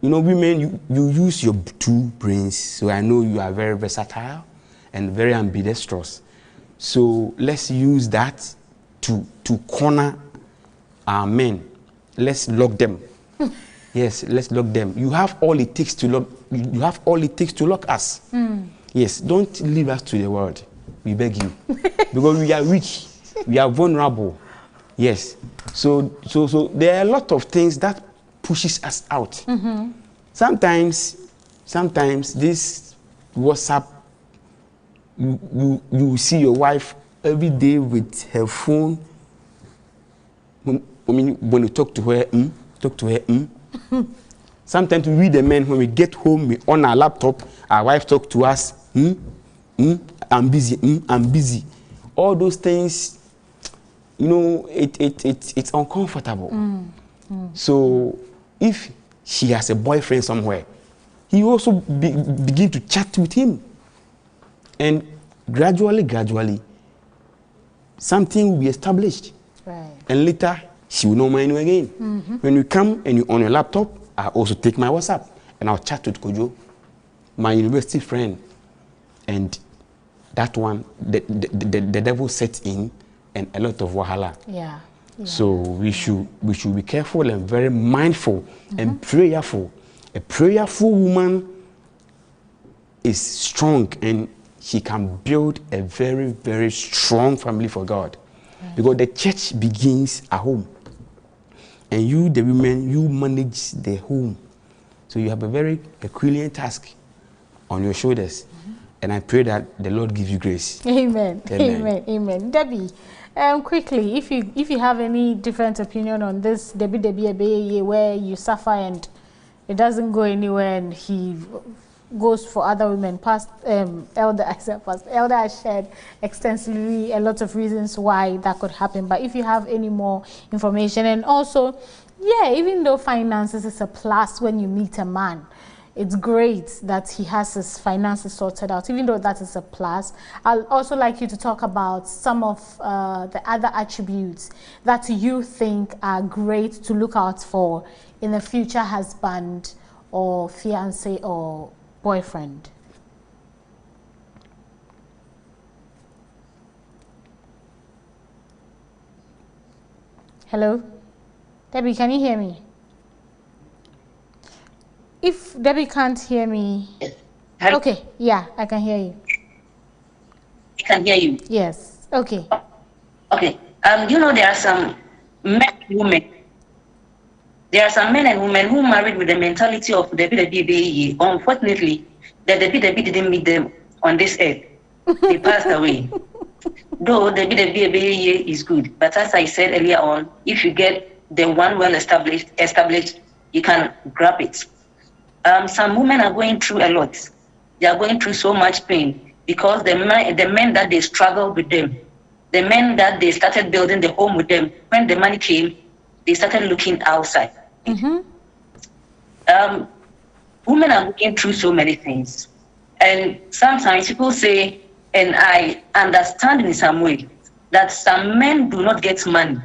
You know, women, you use your two brains. So I know you are very versatile and very ambidextrous. So let's use that to corner our men. Let's lock them. Yes, let's lock them. You have all it takes to lock. You have all it takes to lock us. Yes, don't leave us to the world. We beg you, because we are weak. We are vulnerable. Yes. So there are a lot of things that pushes us out. Sometimes this WhatsApp, you see your wife every day with her phone. I mean, when you talk to her, Sometimes we the men, when we get home, we on our laptop, our wife talk to us, I'm busy. All those things, you know, it's uncomfortable. So if she has a boyfriend somewhere, he also begin to chat with him. And gradually, something will be established. Right. And later, she will know mind you again. When you come and you on your laptop, I also take my WhatsApp and I'll chat with Kojo, my university friend. And that one, the devil sets in and a lot of wahala. Yeah. So we should be careful and very mindful and prayerful. A prayerful woman is strong and she can build a very, very strong family for God. Because the church begins at home. And you, the women, you manage the home. So you have a very Herculean task on your shoulders. And I pray that the Lord give you grace. Amen. Debbie, quickly, if you have any different opinion on this, Debbie, where you suffer and it doesn't go anywhere and he goes for other women. Elder has shared extensively a lot of reasons why that could happen. But if you have any more information, and also, yeah, even though finances is a plus when you meet a man, it's great that he has his finances sorted out. Even though that is a plus, I'll also like you to talk about some of the other attributes that you think are great to look out for in a future husband or fiance or boyfriend. Hello? Debbie, can you hear me? If Debbie can't hear me... Hello? Okay, yeah, I can hear you. I can hear you. Yes, okay. Okay. You know, there are some men and women. There are some men and women who married with the mentality of the BWBE. Unfortunately, the BWB didn't meet them on this earth. They passed away. Though the BWBE is good, but as I said earlier on, if you get the one well established, you can grab it. Some women are going through a lot. They are going through so much pain because the men that they struggled with them, the men that they started building the home with them, when the money came, they started looking outside. Women are going through so many things. And sometimes people say, And I understand in some way that some men do not get money,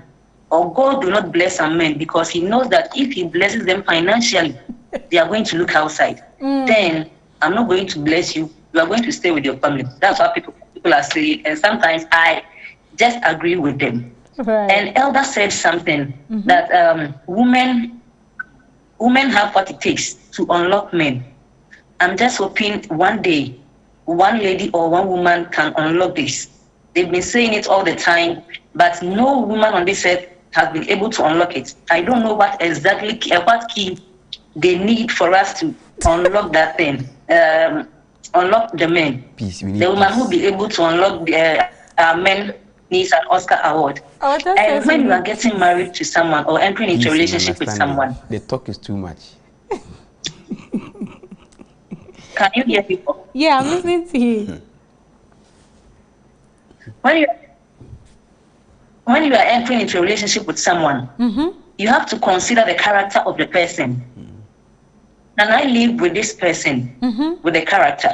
or God do not bless some men because he knows that if he blesses them financially, they are going to look outside. Then I'm not going to bless you. You are going to stay with your family. That's what people are saying. And sometimes I just agree with them. Right. And Elder said something that women have what it takes to unlock men. I'm just hoping one day one lady or one woman can unlock this. They've been saying it all the time, but no woman on this earth has been able to unlock it. I don't know what exactly, what key they need for us to unlock that thing. Unlock the men. Peace, the woman who will be able to unlock the men needs an Oscar award. Oh, And when you are getting married to someone or entering into a relationship with someone, the talk is too much. can you hear people? Yeah, I'm listening to you. When you are entering into a relationship with someone, you have to consider the character of the person. Can I live with this person with the character?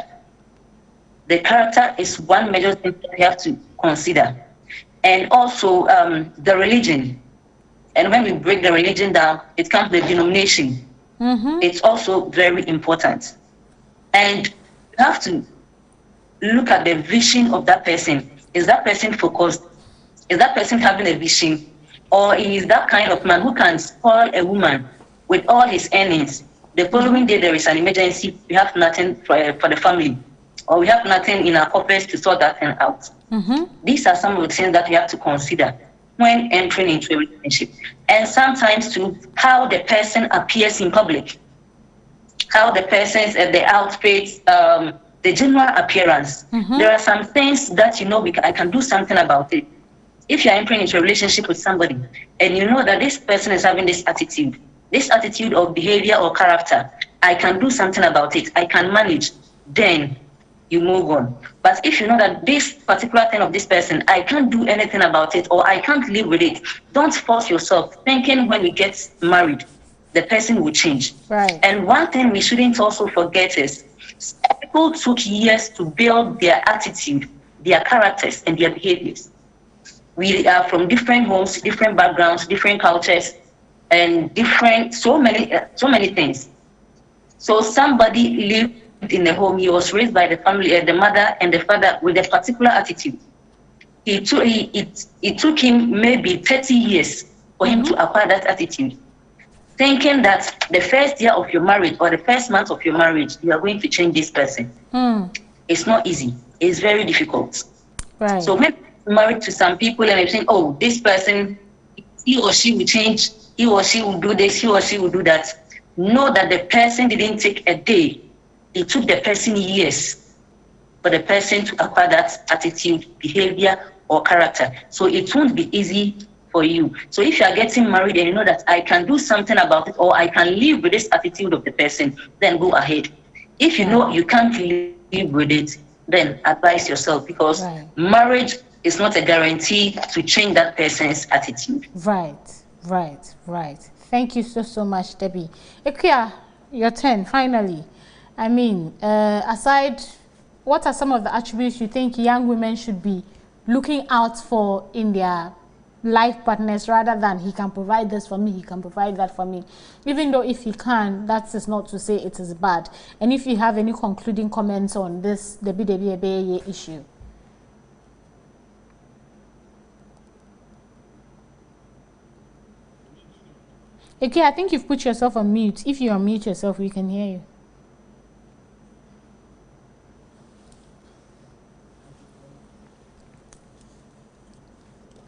The character is one major thing that you have to consider. And also the religion. And when we break the religion down, it comes to the denomination. It's also very important. And you have to look at the vision of that person. Is that person focused? Is that person having a vision? Or is that kind of man who can spoil a woman with all his earnings? The following day there is an emergency, we have nothing for the family. Or we have nothing in our coffers to sort that thing out. These are some of the things that we have to consider when entering into a relationship. And sometimes too, how the person appears in public. How the person's the outfits, the general appearance. There are some things that I can do something about it. If you're entering into a relationship with somebody and you know that this person is having this attitude of behavior or character, I can do something about it, I can manage, then you move on. But if you know that this particular thing of this person, I can't do anything about it or I can't live with it, don't force yourself thinking when we get married, the person will change. Right. And one thing we shouldn't also forget is people took years to build their attitude, their characters, and their behaviors. We are from different homes, different backgrounds, different cultures, and so many things. So somebody lived in the home, he was raised by the family, the mother and the father with a particular attitude. It took him maybe 30 years for him to acquire that attitude. Thinking that the first year of your marriage or the first month of your marriage, you are going to change this person. It's not easy. It's very difficult. Right. So when you're married to some people and you think, oh, this person, he or she will change, he or she will do this, he or she will do that. Know that the person didn't take a day. It took the person years for the person to acquire that attitude, behavior, or character. So it won't be easy for you. So if you are getting married and you know that I can do something about it or I can live with this attitude of the person, then go ahead. If you know you can't live with it, then advise yourself, because marriage is not a guarantee to change that person's attitude. Right. Thank you so much, Debbie. Ikuya, your turn, finally. I mean, aside, what are some of the attributes you think young women should be looking out for in their life partners, rather than he can provide this for me, he can provide that for me? Even though if he can, that is not to say it is bad. And if you have any concluding comments on this, the BDBA issue. Okay, I think you've put yourself on mute. If you unmute yourself, we can hear you.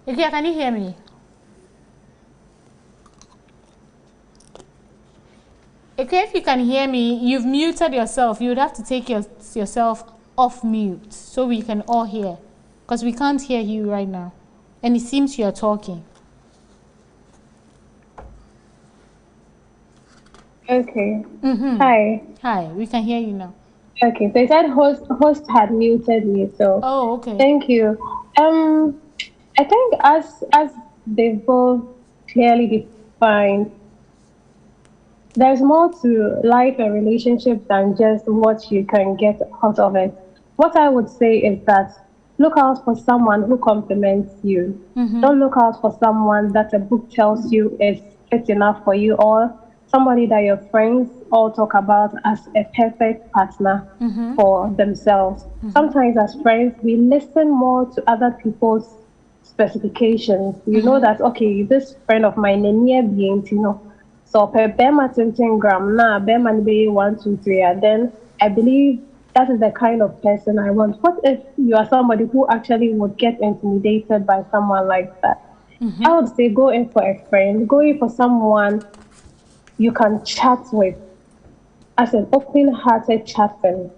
Okay, can you hear me? Okay, if you can hear me, you've muted yourself. You would have to take yourself off mute so we can all hear, because we can't hear you right now. And it seems you're talking. Okay. Hi, we can hear you now. Okay, so you said host had muted me, so. Oh, okay. Thank you. I think as they both clearly defined, there's more to life and relationships than just what you can get out of it. what I would say is that look out for someone who compliments you. Don't look out for someone that a book tells you is fit enough for you, or somebody that your friends all talk about as a perfect partner for themselves. Sometimes, as friends, we listen more to other people's specifications. You know that, okay, this friend of mine, near being, so per Bema 10 gram, na Bema be 1, 2, 3, and then I believe that is the kind of person I want. What if you are somebody who actually would get intimidated by someone like that? I would say go in for a friend, go in for someone you can chat with as an open-hearted chatting.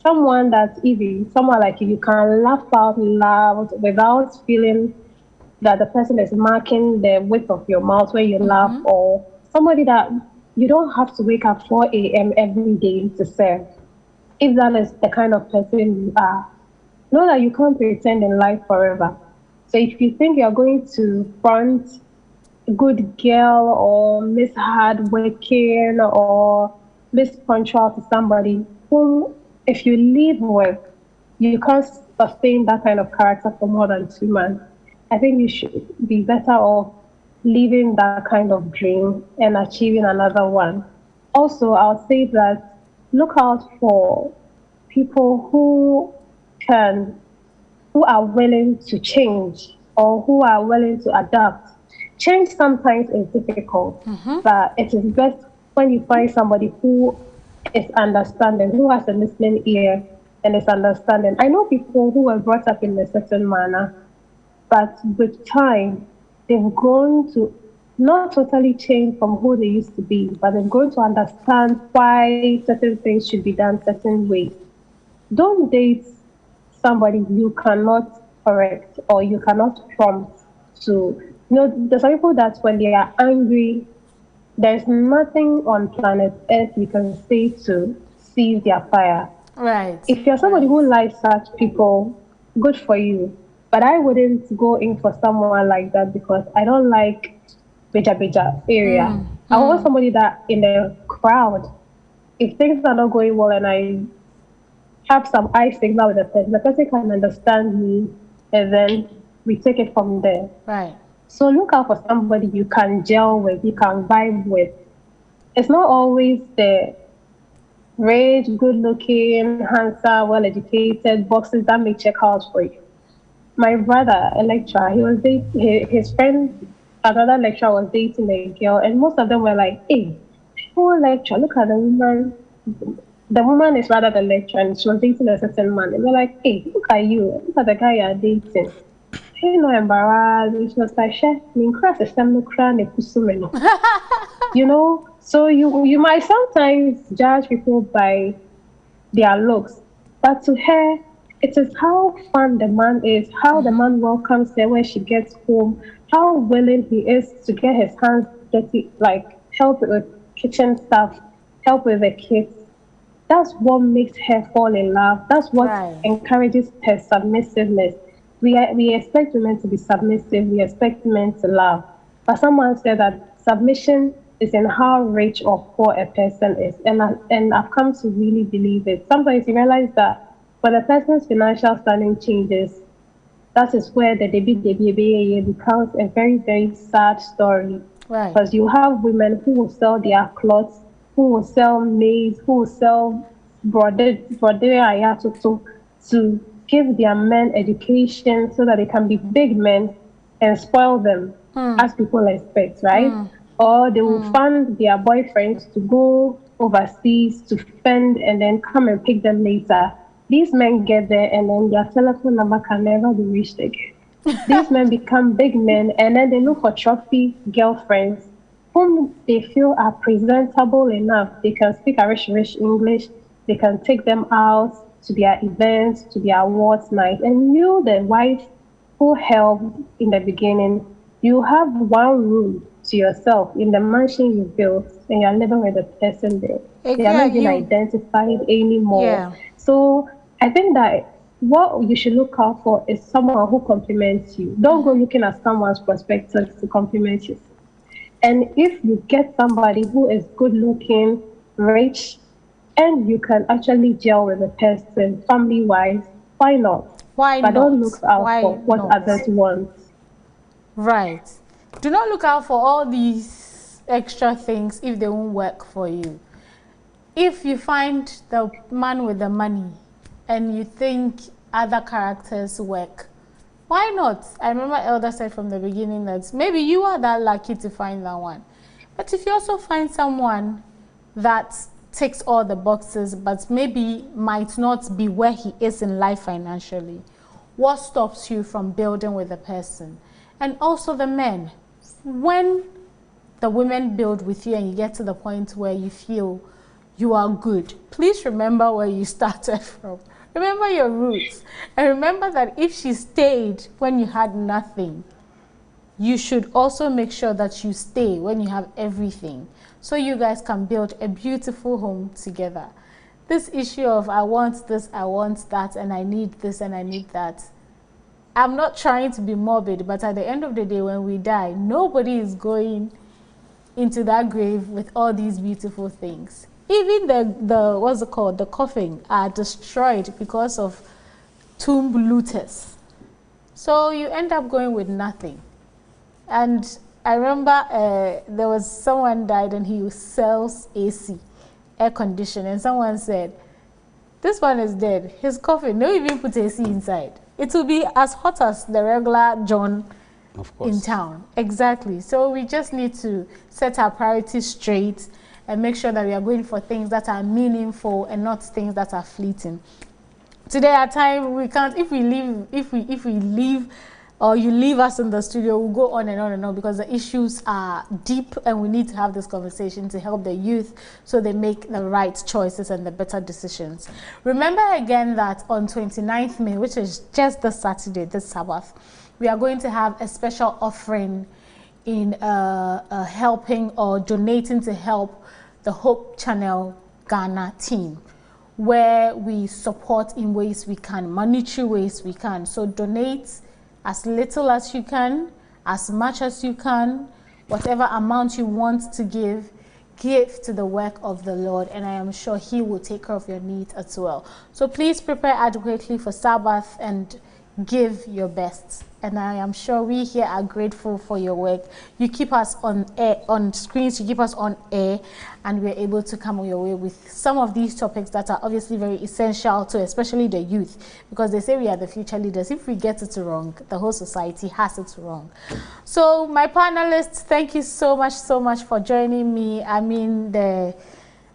Someone that's easy, someone like you can laugh out loud without feeling that the person is marking the width of your mouth when you laugh, or somebody that you don't have to wake up 4 a.m. every day to serve. If that is the kind of person you are, know that you can't pretend in life forever. So if you think you're going to front good girl or miss hardworking or miss punctual to somebody whom, if you live with, you can't sustain that kind of character for more than 2 months. I think you should be better off living that kind of dream and achieving another one. Also, I'll say that look out for people can who are willing to change or who are willing to adapt. Change sometimes is difficult, but it is best when you find somebody who is understanding, who has a listening ear and is understanding. I know people who were brought up in a certain manner, but with time, they've grown to not totally change from who they used to be, but they've grown to understand why certain things should be done certain ways. Don't date somebody you cannot correct or you cannot prompt to. There's some people that when they are angry, there's nothing on planet Earth you can say to seize their fire. Right. If you're somebody who likes such people, good for you. But I wouldn't go in for someone like that because I don't like beja beja area. I want somebody that in a crowd, if things are not going well and I have some eye signal with the person can understand me, and then we take it from there. Right. So look out for somebody you can gel with, you can vibe with. It's not always the rich, good looking, handsome, well educated boxes that may check out for you. My brother, a lecturer, he was dating his friend, another lecturer was dating a girl, and most of them were like, hey, poor lecturer, look at the woman. The woman is rather the lecturer, and she was dating a certain man. And they're like, hey, look at you, look at the guy you're dating. Hey, no embarrassed. And she was like, chef, so you might sometimes judge people by their looks, but to her, it is how fun the man is, how the man welcomes her when she gets home, how willing he is to get his hands dirty, like help with kitchen stuff, help with the kids. That's what makes her fall in love. That's what encourages her submissiveness. We expect women to be submissive. We expect men to love. But someone said that submission is in how rich or poor a person is. And I've come to really believe it. Sometimes you realize that when a person's financial standing changes, that is where the debi becomes a very, very sad story. Right. Because you have women who will sell their clothes, who will sell maize, who will sell to give their men education so that they can be big men and spoil them as people expect, right? Or they will fund their boyfriends to go overseas to fend and then come and pick them later. These men get there and then their telephone number can never be reached again. These men become big men and then they look for trophy girlfriends whom they feel are presentable enough. They can speak a rich English. They can take them out to their events, to their awards night. And you, the wife who helped in the beginning, you have one room to yourself in the mansion you built and you're living with the person there. They are not being identified anymore. Yeah. So I think that what you should look out for is someone who compliments you. Don't go looking at someone's perspective to compliment you. And if you get somebody who is good looking, rich, and you can actually gel with a person family-wise, why not? Why But not? don't look out Why for what not? others want. Right. Do not look out for all these extra things if they won't work for you. If you find the man with the money and you think other characters work, why not? I remember Elder said from the beginning that maybe you are that lucky to find that one. But if you also find someone that ticks all the boxes but maybe might not be where he is in life financially, what stops you from building with the person? And also the men, when the women build with you and you get to the point where you feel you are good, please remember where you started from. Remember your roots. And remember that if she stayed when you had nothing, you should also make sure that you stay when you have everything, so you guys can build a beautiful home together. This issue of I want this, I want that, and I need this and I need that, I'm not trying to be morbid, but at the end of the day, when we die, nobody is going into that grave with all these beautiful things. Even the what's it called, the coffin are destroyed because of tomb looters. So you end up going with nothing. And I remember there was someone died and he sells AC, air conditioning, and someone said, this one is dead. His coffin, no even put AC inside. It will be as hot as the regular John in town. Exactly. So we just need to set our priorities straight and make sure that we are going for things that are meaningful and not things that are fleeting. Today at time we can't, if we leave or you leave us in the studio, we'll go on and on and on because the issues are deep and we need to have this conversation to help the youth so they make the right choices and the better decisions. Remember again that on 29th May, which is just this Saturday, this Sabbath, we are going to have a special offering in helping or donating to help the Hope Channel Ghana team, where we support in ways we can, monetary ways we can. So donate as little as you can, as much as you can, whatever amount you want to give to the work of the Lord, and I am sure He will take care of your needs as well. So please prepare adequately for Sabbath and give your best. And I am sure we here are grateful for your work. You keep us on air, on screens, you keep us on air, and we're able to come your way with some of these topics that are obviously very essential to especially the youth, because they say we are the future leaders. If we get it wrong, the whole society has it wrong. So my panelists, thank you so much for joining me. I mean, the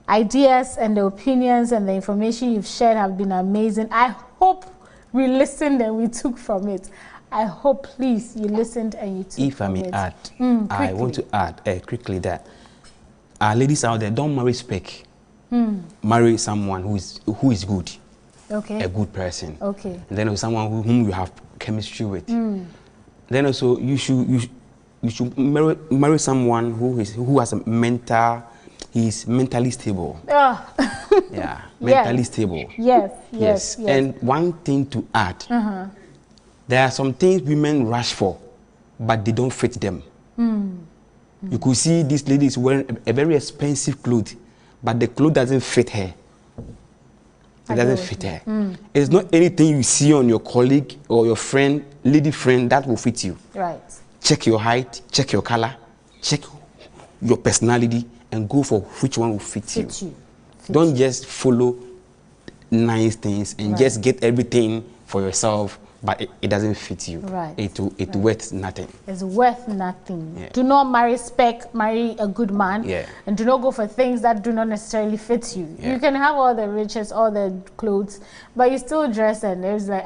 ideas and the opinions and the information you've shared have been amazing. I hope we listened and we took from it. I hope, please, you listened and you took from it. If I may add, I want to add quickly that ladies out there, don't marry spec. Marry someone who is good. Okay. A good person. Okay. And then someone whom you have chemistry with. Then also you should marry someone who has a mental. He's mentally stable. Yeah, mentally stable. Yes. And one thing to add, there are some things women rush for, but they don't fit them. You could see this lady is wearing a very expensive clothes, but the clothes doesn't fit her. It doesn't fit her. It's not anything you see on your colleague or your friend, lady friend, that will fit you. Right. Check your height, check your color, check your personality, and go for which one will fit you. Don't just follow nice things and just get everything for yourself, but it doesn't fit you. Right. It's worth nothing. It's worth nothing. Yeah. Do not marry spec, marry a good man. Yeah. And do not go for things that do not necessarily fit you. Yeah. You can have all the riches, all the clothes, but you still dress and it's like,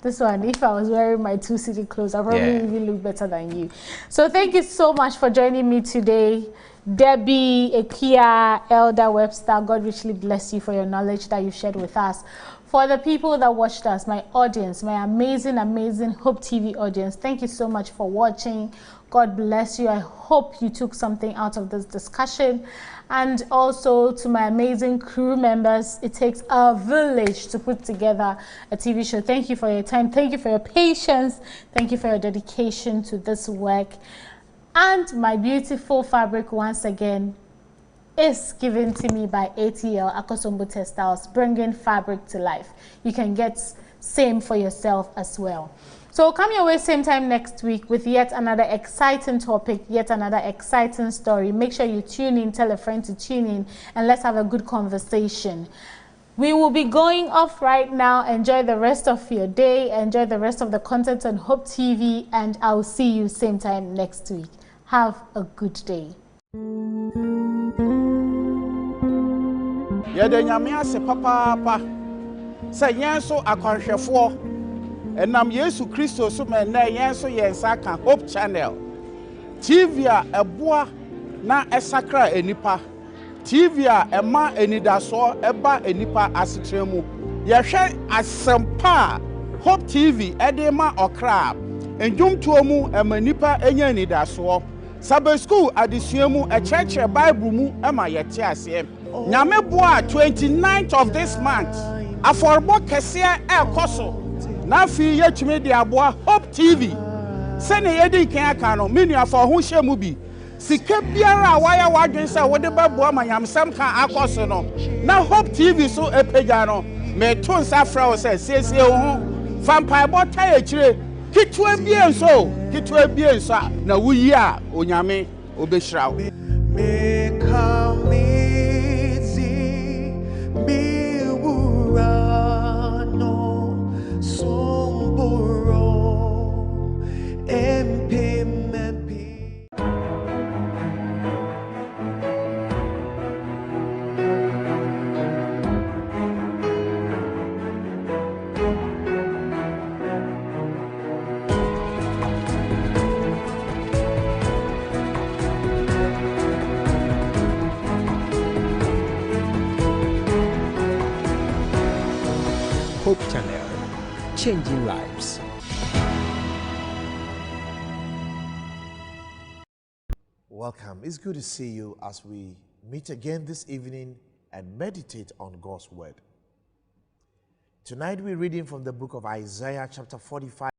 this one, if I was wearing my two-city clothes, I probably even look better than you. So thank you so much for joining me today. Debbie, Ekia, Elder Webster, God richly bless you for your knowledge that you shared with us. For the people that watched us, my audience, my amazing Hope TV audience, thank you so much for watching. God bless you. I hope you took something out of this discussion. And also to my amazing crew members, it takes a village to put together a TV show. Thank you for your time. Thank you for your patience. Thank you for your dedication to this work. And my beautiful fabric, once again, is given to me by ATL Akosombo Textiles, bringing fabric to life. You can get same for yourself as well. So come your way same time next week with yet another exciting topic, yet another exciting story. Make sure you tune in, tell a friend to tune in, and let's have a good conversation. We will be going off right now. Enjoy the rest of your day. Enjoy the rest of the content on Hope TV, and I'll see you same time next week. Have a good day. Enam Yesu Kristo so me na yen so yen saka Hope Channel. TV a eboa na esakra enipa. TV a ema enidaso eba enipa asetremu. Ye hwe asempa Hope TV edema okra. Enjumtuo mu ema nipa enya enidaso. Sabbath school adesuamu echeche Bible mu ema yete ase. Nyame boa 29th of this month. Aforbo kese ekoso. Na fi yetumi de aboa Hope TV sene yedi kan aka no menu afa ho hye mu bi sika biara waya wadwen se wode beboa manyamsam kan akoso no na Hope TV so epega no me to nsa fra wo se siesie wo ho vampire bota ekire kitwa bie nso na wuyi a onyame obehira wo Hope Channel, changing lives. Welcome. It's good to see you as we meet again this evening and meditate on God's Word. Tonight we're reading from the book of Isaiah chapter 45.